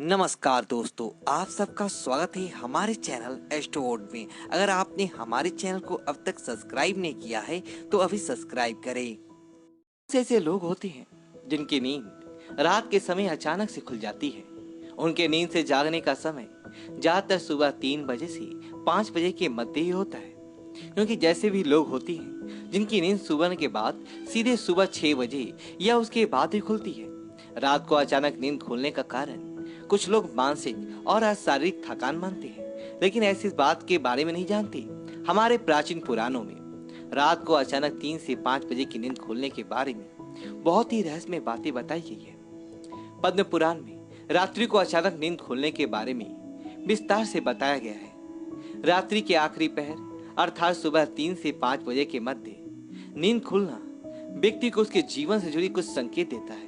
नमस्कार दोस्तों, आप सबका स्वागत है हमारे चैनल एस्ट्रोवर्ड में। अगर आपने हमारे चैनल को अब तक सब्सक्राइब नहीं किया है तो अभी सब्सक्राइब करें। ऐसे लोग होते हैं जिनकी नींद रात के समय अचानक से खुल जाती है। उनके नींद से जागने का समय ज्यादातर सुबह 3 बजे से 5 बजे के मध्य ही होता है, क्योंकि जैसे भी लोग होती हैं जिनकी नींद सुबह के बाद सीधे सुबह 6 बजे या उसके बाद ही खुलती है। रात को अचानक नींद खुलने का कारण कुछ लोग मानसिक और शारीरिक थकान मानते हैं, लेकिन ऐसी बात के बारे में नहीं जानते। हमारे प्राचीन पुराणों में रात को अचानक 3 से 5 बजे की नींद खुलने के बारे में बहुत ही रहस्यमय बातें बताई गई है। पद्म पुराण में रात्रि को अचानक नींद खुलने के बारे में विस्तार से बताया गया है। रात्रि के आखिरी पहर अर्थात सुबह 3 से 5 बजे के मध्य नींद खुलना व्यक्ति को उसके जीवन से जुड़ी कुछ संकेत देता है।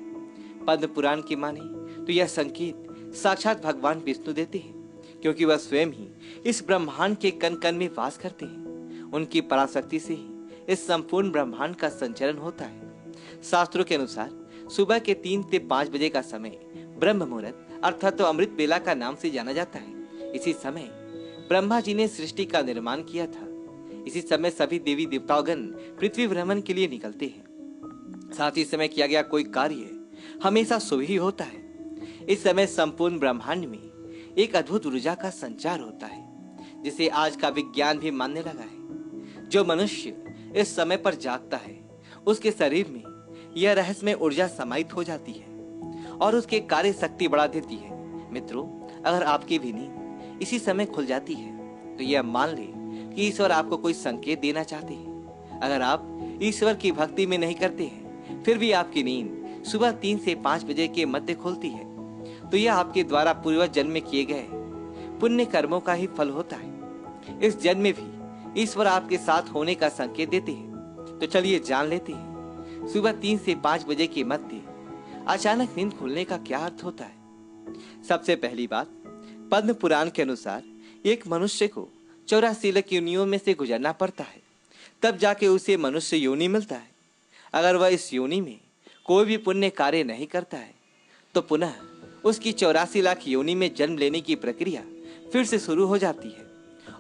पद्म पुराण की माने तो यह संकेत साक्षात भगवान विष्णु देते हैं, क्योंकि वह स्वयं ही इस ब्रह्मांड के कण कण में वास करते हैं। उनकी पराशक्ति से ही इस संपूर्ण ब्रह्मांड का संचलन होता है। शास्त्रों के अनुसार सुबह के 3 से 5 बजे का समय ब्रह्म मुहूर्त अर्थात तो अमृत बेला का नाम से जाना जाता है। इसी समय ब्रह्मा जी ने सृष्टि का निर्माण किया था। इसी समय सभी देवी देवतागण पृथ्वी भ्रमण के लिए निकलते हैं। साथ ही समय किया गया कोई कार्य हमेशा शुभ ही होता है। इस समय संपूर्ण ब्रह्मांड में एक अद्भुत ऊर्जा का संचार होता है, जिसे आज का विज्ञान भी मानने लगा है। जो मनुष्य इस समय पर जागता है उसके शरीर में यह रहस्यमय ऊर्जा समाहित हो जाती है और उसके कार्य शक्ति बढ़ा देती है। मित्रों, अगर आपकी भी नींद इसी समय खुल जाती है तो यह मान ले कि ईश्वर आपको कोई संकेत देना चाहते हैं। अगर आप ईश्वर की भक्ति में नहीं करते हैं फिर भी आपकी नींद सुबह 3 से 5 बजे के मध्य खुलती है तो यह आपके द्वारा पूर्व जन्म में किए गए पुण्य कर्मों का ही फल होता है। इस जन्म में भी ईश्वर आपके साथ होने का संकेत देते हैं। तो चलिए जान लेते हैं सुबह 3 से 5 बजे के मध्य अचानक नींद खुलने का क्या अर्थ होता है। सबसे पहली बात, पद्म पुराण के अनुसार एक मनुष्य को 84 लाख योनियों में से गुजरना पड़ता है, तब जाके उसे मनुष्य योनि मिलता है। अगर वह इस योनि में कोई भी पुण्य कार्य नहीं करता है तो पुनः उसकी 84 लाख योनि में जन्म लेने की प्रक्रिया फिर से शुरू हो जाती है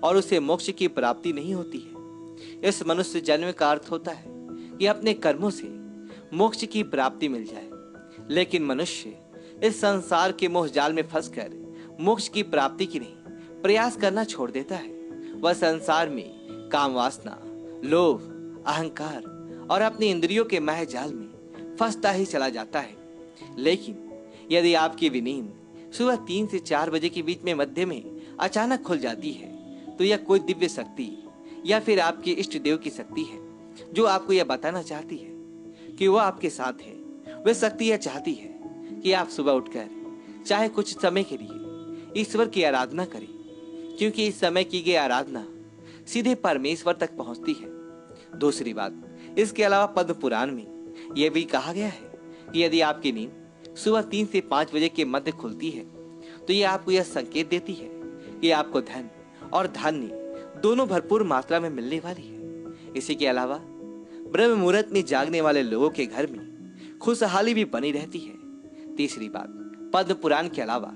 और उसे मोक्ष की प्राप्ति नहीं होती है। इस मनुष्य जन्म का अर्थ होता है कि अपने कर्मों से मोक्ष की प्राप्ति मिल जाए, लेकिन मनुष्य इस संसार के मोह जाल में फंसकर मोक्ष की प्राप्ति की नहीं प्रयास करना छोड़ देता है। वह संसार में काम वासना, लोभ, अहंकार और अपनी इंद्रियों के माया जाल में फंसता ही चला जाता है। लेकिन यदि आपकी भी नींद सुबह 3 से 4 बजे के बीच में मध्य में अचानक खुल जाती है तो यह कोई दिव्य शक्ति या फिर आपके इष्ट देव की शक्ति है जो आपको यह बताना चाहती है कि वह आपके साथ है। वह शक्ति यह चाहती है कि आप सुबह उठकर चाहे कुछ समय के लिए ईश्वर की आराधना करें, क्योंकि इस समय की गई आराधना सीधे परमेश्वर तक पहुंचती है। दूसरी बात, इसके अलावा पद्म पुराण में यह भी कहा गया है कि यदि आपकी नींद सुबह 3 से 5 बजे के मध्य खुलती है तो यह आपको यह संकेत देती है कि आपको धन और धान्य दोनों भरपूर मात्रा में मिलने वाली है। इसी के अलावा ब्रह्म मुहूर्त में जागने वाले लोगों के घर में खुशहाली भी बनी रहती है। तीसरी बात, पद्म पुराण के अलावा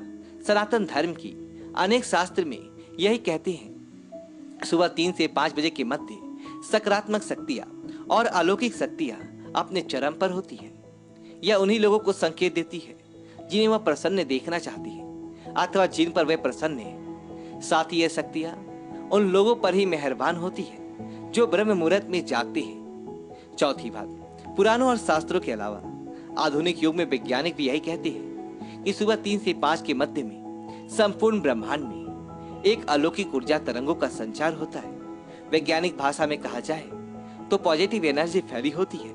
सनातन धर्म की अनेक शास्त्र में यही कहते हैं सुबह 3 से 5 बजे के मध्य सकारात्मक शक्तियां और अलौकिक शक्तियां अपने चरम पर होती है। यह उन्हीं लोगों को संकेत देती है जिन्हें वह प्रसन्न देखना चाहती है अथवा जिन पर वह प्रसन्न है। साथ ही यह शक्तियां उन लोगों पर ही मेहरबान होती है जो ब्रह्म मुहूर्त में जागते हैं। चौथी बात, पुराणों और शास्त्रों के अलावा आधुनिक युग में वैज्ञानिक भी यही कहते हैं कि सुबह 3 से 5 के मध्य में संपूर्ण ब्रह्मांड में एक अलौकिक ऊर्जा तरंगों का संचार होता है। वैज्ञानिक भाषा में कहा जाए तो पॉजिटिव एनर्जी फैली होती है।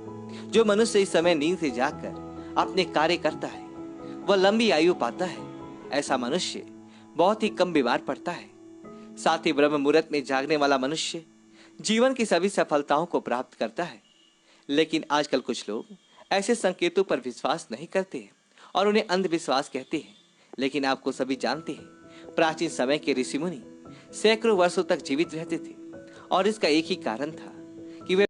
जो मनुष्य इस समय नींद से जागकर अपने कार्य करता है वह लंबी आयु पाता है। ऐसा मनुष्य बहुत ही कम बीमार पड़ता है। साथ ही ब्रह्म मुहूर्त में जागने वाला मनुष्य जीवन की सभी सफलताओं को प्राप्त करता है। लेकिन आजकल कुछ लोग ऐसे संकेतों पर विश्वास नहीं करते हैं और उन्हें अंधविश्वास कहते हैं। लेकिन आपको सभी जानते हैं प्राचीन समय के ऋषि मुनि सैकड़ों वर्षों तक जीवित रहते थे और इसका एक ही कारण था कि वे